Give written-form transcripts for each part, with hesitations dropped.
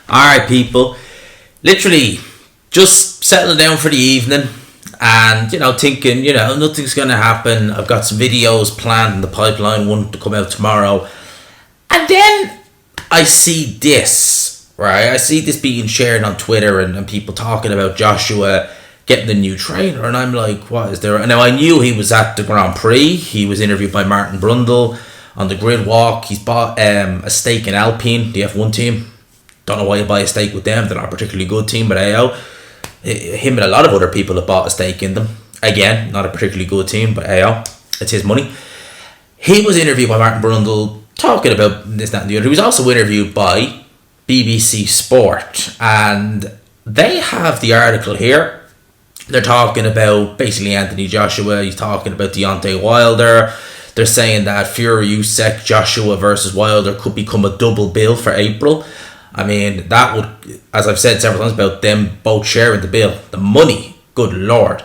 Alright, people. Literally, just settling down for the evening and, thinking, nothing's going to happen. I've got some videos planned in the pipeline, one to come out tomorrow. And then I see this, right? I see this being shared on Twitter and people talking about Joshua getting the new trainer. And I'm like, what is there? Now, I knew he was at the Grand Prix. He was interviewed by Martin Brundle on the grid walk. He's bought a stake in Alpine, the F1 team. Don't know why you buy a stake with them. They're not a particularly good team, but AO. Him and a lot of other people have bought a stake in them. Again, not a particularly good team, but AO. It's his money. He was interviewed by Martin Brundle talking about this, that and the other. He was also interviewed by BBC Sport. And they have the article here. They're talking about basically Anthony Joshua. He's talking about Deontay Wilder. They're saying that Fury, Usyk, Joshua versus Wilder could become a double bill for April. I mean, that would, as I've said several times about them both sharing the bill, the money, good lord.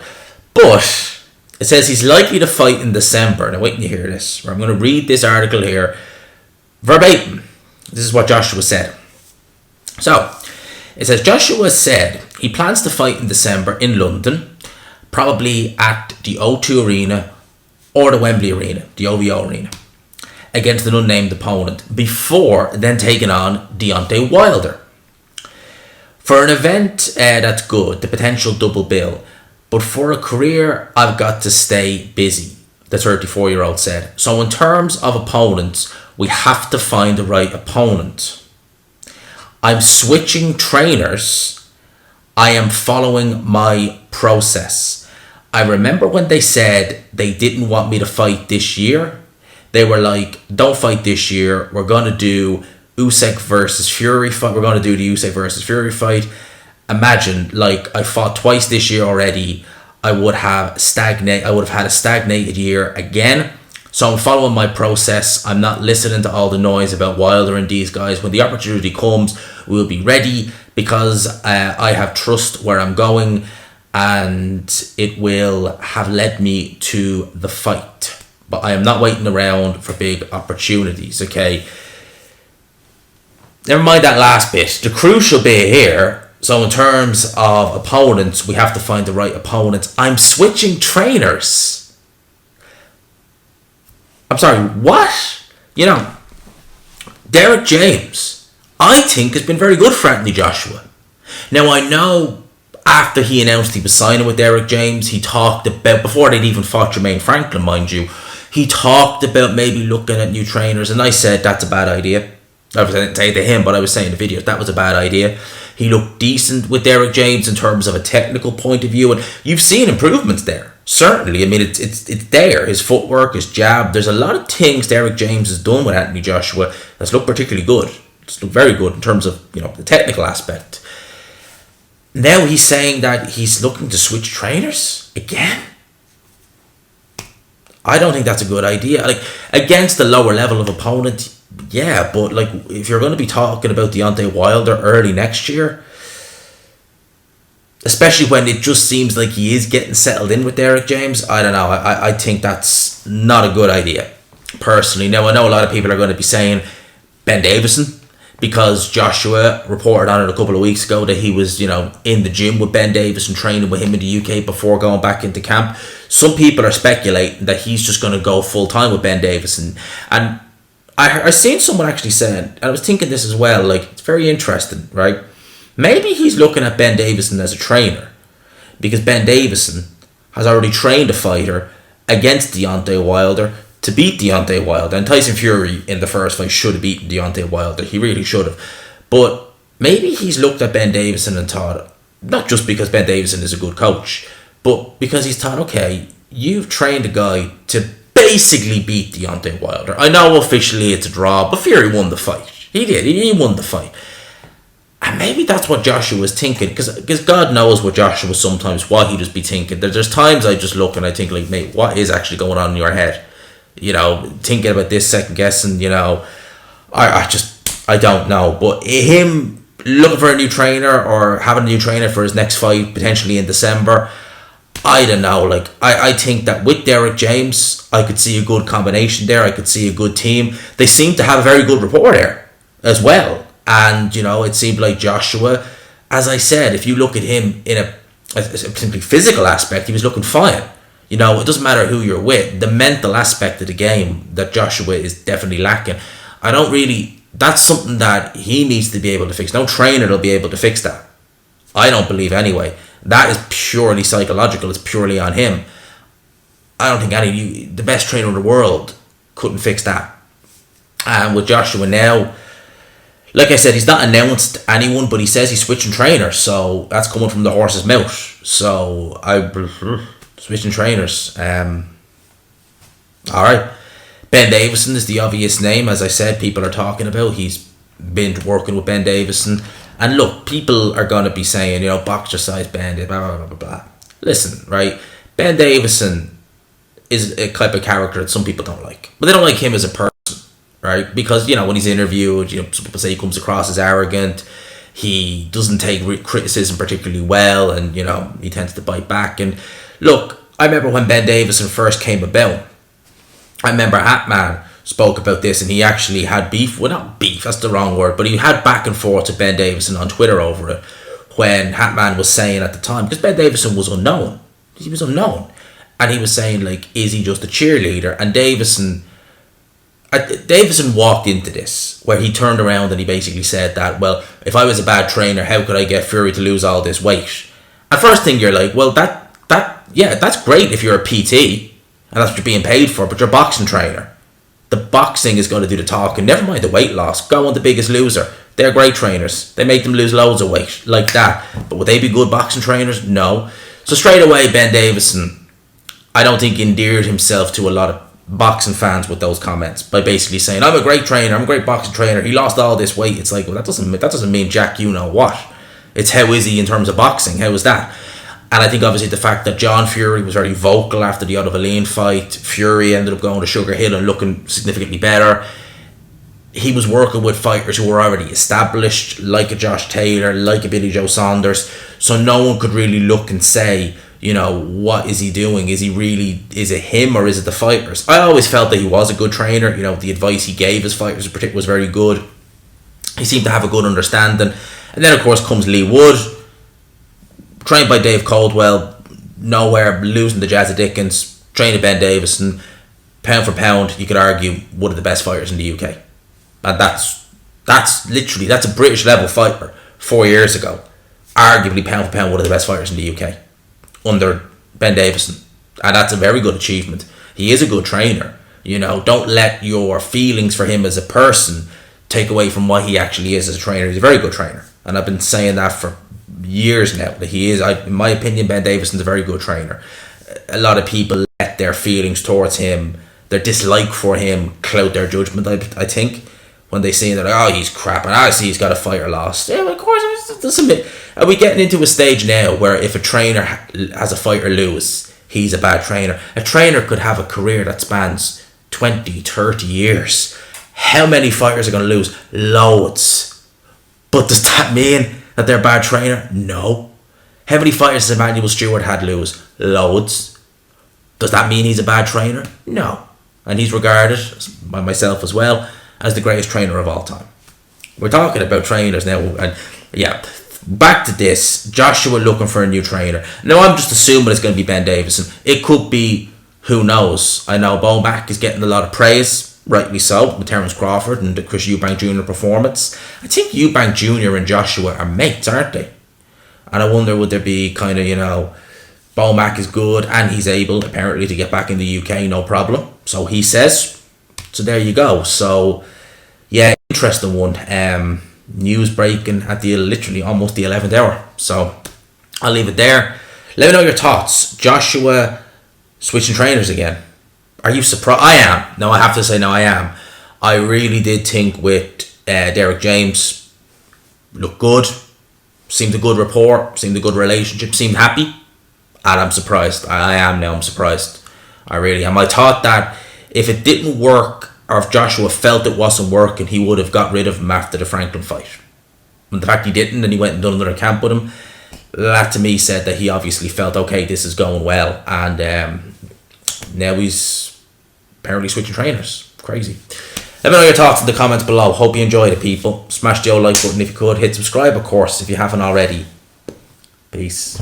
But it says he's likely to fight in December. Now, wait till you hear this. I'm going to read this article here verbatim. This is what Joshua said. So, it says Joshua said he plans to fight in December in London, probably at the O2 Arena or the Wembley Arena, the OVO Arena, against an unnamed opponent, before then taking on Deontay Wilder. For an event, that's good, the potential double bill. But for a career, I've got to stay busy, the 34-year-old said. So in terms of opponents, we have to find the right opponent. I'm switching trainers. I am following my process. I remember when they said they didn't want me to fight this year. They were like, don't fight this year. We're going to do Usyk versus Fury fight. We're going to do the Usyk versus Fury fight. Imagine, like, I fought twice this year already. I would have had a stagnated year again. So I'm following my process. I'm not listening to all the noise about Wilder and these guys. When the opportunity comes, we'll be ready because I have trust where I'm going and it will have led me to the fight. But I am not waiting around for big opportunities, okay? Never mind that last bit. The crucial bit here, so in terms of opponents, we have to find the right opponents. I'm switching trainers. I'm sorry, what? Derrick James, I think, has been very good for Anthony Joshua. Now, I know after he announced he was signing with Derrick James, he talked about, before they'd even fought Jermaine Franklin, mind you, he talked about maybe looking at new trainers, and I said that's a bad idea. I didn't say it to him, but I was saying in the video that was a bad idea. He looked decent with Derrick James in terms of a technical point of view, and you've seen improvements there. Certainly, I mean it's there. His footwork, his jab. There's a lot of things Derrick James has done with Anthony Joshua that's looked particularly good. It's looked very good in terms of the technical aspect. Now he's saying that he's looking to switch trainers again. I don't think that's a good idea. Like, against the lower level of opponent, yeah, but like if you're going to be talking about Deontay Wilder early next year, especially when it just seems like he is getting settled in with Derrick James, I don't know. I think that's not a good idea, personally. Now, I know a lot of people are going to be saying Ben Davidson, because Joshua reported on it a couple of weeks ago that he was, in the gym with Ben Davidson, training with him in the UK before going back into camp. Some people are speculating that he's just going to go full-time with Ben Davidson. And I seen someone actually saying, and I was thinking this as well, like, it's very interesting, right? Maybe he's looking at Ben Davidson as a trainer, because Ben Davidson has already trained a fighter against Deontay Wilder to beat Deontay Wilder. And Tyson Fury in the first fight should have beaten Deontay Wilder. He really should have. But maybe he's looked at Ben Davidson and thought, not just because Ben Davidson is a good coach, but because he's thought, okay, you've trained a guy to basically beat Deontay Wilder. I know officially it's a draw, but Fury won the fight. He did. He won the fight. And maybe that's what Joshua was thinking, because God knows what Joshua sometimes, what he'd just be thinking. There's times I just look and I think, like, mate, what is actually going on in your head? Thinking about this, second guessing, I don't know. But him looking for a new trainer or having a new trainer for his next fight, potentially in December, I don't know. Like, I think that with Derrick James, I could see a good combination there. I could see a good team. They seem to have a very good rapport there as well. And, it seemed like Joshua, as I said, if you look at him in a simply physical aspect, he was looking fine. It doesn't matter who you're with. The mental aspect of the game that Joshua is definitely lacking. That's something that he needs to be able to fix. No trainer will be able to fix that. I don't believe anyway. That is purely psychological. It's purely on him. I don't think the best trainer in the world couldn't fix that. And with Joshua now, like I said, he's not announced anyone, but he says he's switching trainers. So that's coming from the horse's mouth. So switching trainers. All right. Ben Davidson is the obvious name, as I said, people are talking about. He's been working with Ben Davidson. And look, people are going to be saying, boxer size Ben, blah, blah, blah, blah, blah. Listen, right? Ben Davidson is a type of character that some people don't like. But they don't like him as a person, right? Because, when he's interviewed, some people say he comes across as arrogant. He doesn't take criticism particularly well, and, he tends to bite back. And look, I remember when Ben Davidson first came about, I remember Hatman spoke about this, and he actually had beef. Well, not beef, that's the wrong word, but he had back and forth to Ben Davidson on Twitter over it, when Hatman was saying at the time, because Ben Davidson was unknown. He was unknown. And he was saying, is he just a cheerleader? And Davidson walked into this, where he turned around and he basically said that, well, if I was a bad trainer, how could I get Fury to lose all this weight? At first thing you're like, well, that's great if you're a PT, and that's what you're being paid for, but you're a boxing trainer. The boxing is going to do the talking. Never mind the weight loss. Go on The Biggest Loser. They're great trainers. They make them lose loads of weight like that. But would they be good boxing trainers? No. So straight away, Ben Davidson, I don't think endeared himself to a lot of boxing fans with those comments by basically saying, I'm a great trainer. I'm a great boxing trainer. He lost all this weight. It's like, well, that doesn't mean jack you know what. It's how is he in terms of boxing? How is that? And I think obviously the fact that John Fury was very vocal after the Ottavalene fight, Fury ended up going to Sugar Hill and looking significantly better. He was working with fighters who were already established, like a Josh Taylor, like a Billy Joe Saunders. So no one could really look and say, what is he doing? Is it him or is it the fighters? I always felt that he was a good trainer. The advice he gave his fighters in particular was very good. He seemed to have a good understanding. And then of course comes Lee Wood, trained by Dave Caldwell, nowhere, losing to Jazzy Dickens, trained to Ben Davison, pound for pound, you could argue one of the best fighters in the UK. And that's a British level fighter 4 years ago. Arguably pound for pound one of the best fighters in the UK under Ben Davison. And that's a very good achievement. He is a good trainer. Don't let your feelings for him as a person take away from what he actually is as a trainer. He's a very good trainer. And I've been saying that for years now, that he is, in my opinion, Ben Davison's a very good trainer. A lot of people let their feelings towards him, their dislike for him, cloud their judgment, I think, when they see that, he's crap, and I see he's got a fight or lost. Yeah, of course, are we getting into a stage now where if a trainer has a fight or lose, he's a bad trainer? A trainer could have a career that spans 20, 30 years. How many fighters are going to lose? Loads. But does that mean that they're a bad trainer? No. How many fighters has Emmanuel Stewart had lose? Loads. Does that mean he's a bad trainer? No. And he's regarded, by myself as well, as the greatest trainer of all time. We're talking about trainers now, and yeah, back to this. Joshua looking for a new trainer. Now I'm just assuming it's going to be Ben Davison. It could be, who knows. I know Bomac is getting a lot of praise, rightly so, with Terence Crawford and the Chris Eubank Jr. performance. I think Eubank Jr. and Joshua are mates, aren't they? And I wonder, would there be kind of, Bomac is good and he's able apparently to get back in the UK, no problem. So he says. So there you go. So yeah, interesting one. News breaking at literally almost the 11th hour. So I'll leave it there. Let me know your thoughts. Joshua switching trainers again. Are you surprised? I am. No, I have to say no, I am. I really did think with Derrick James, looked good, seemed a good rapport, seemed a good relationship, seemed happy. And I'm surprised. I am now. I'm surprised. I really am. I thought that if it didn't work, or if Joshua felt it wasn't working, he would have got rid of him after the Franklin fight. And the fact he didn't, and he went and done another camp with him, that to me said that he obviously felt, okay, this is going well. And now he's apparently switching trainers. Crazy. Let me know your thoughts in the comments below. Hope you enjoyed it, people. Smash the old like button if you could. Hit subscribe, of course, if you haven't already. Peace.